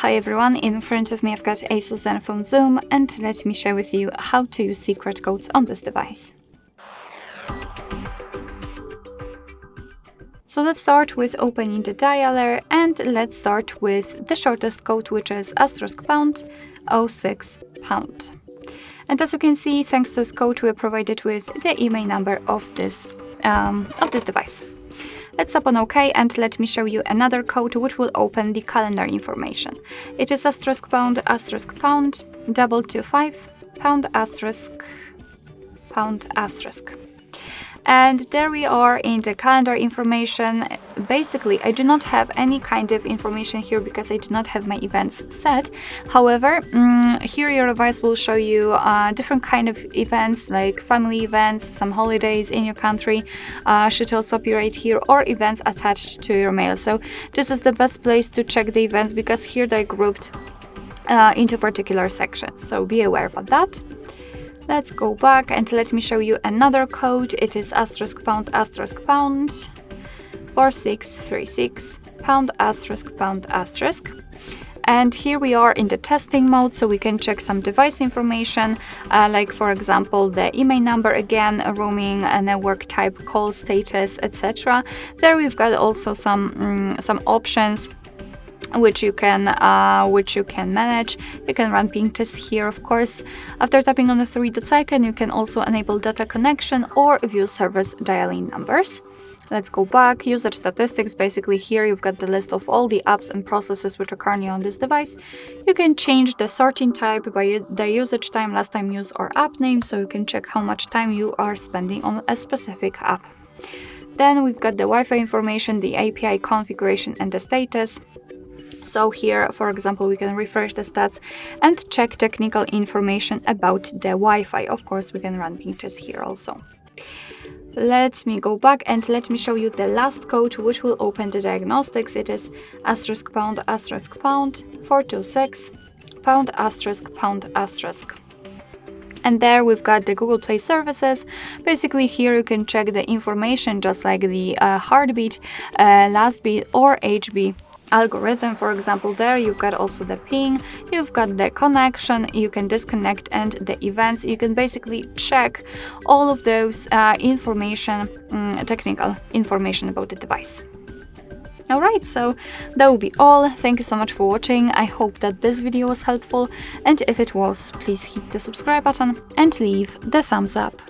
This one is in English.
Hi everyone, in front of me I've got ASUS ZenFone Zoom, and let me share with you how to use secret codes on this device. So let's start with opening the dialer, and let's start with the shortest code, which is *#06#. And as you can see, thanks to this code, we are provided with the email number of this device. Let's tap on OK, and let me show you another code which will open the calendar information. It is *##225#*##. And there we are in the calendar information. Basically, I do not have any kind of information here because I do not have my events set. However, here your device will show you different kind of events, like family events, some holidays in your country should also appear right here, or events attached to your mail. So this is the best place to check the events because here they're grouped into particular sections. So be aware about that. Let's go back and let me show you another code. It is *##4636###. And here we are in the testing mode, so we can check some device information, like for example the email number again, roaming, network type, call status, etc. There we've got also some options which you can manage. You can run ping tests here, of course. After tapping on the three dots icon, you can also enable data connection or view service dialing numbers. Let's go back. Usage statistics. Basically here you've got the list of all the apps and processes which are currently on this device. You can change the sorting type by the usage time, last time used, or app name, so you can check how much time you are spending on a specific app. Then we've got the Wi-Fi information, the API configuration, and the status. So here, for example, we can refresh the stats and check technical information about the Wi-Fi. Of course, we can run ping tests here also. Let me go back and let me show you the last code which will open the diagnostics. It is *##426####. And there we've got the Google Play services. Basically here you can check the information just like the heartbeat, last beat, or HB algorithm. For example, there you've got also the ping, you've got the connection, you can disconnect, and the events. You can basically check all of those technical information about the device. Alright, so that will be all. Thank you so much for watching. I hope that this video was helpful, and if it was, please hit the subscribe button and leave the thumbs up.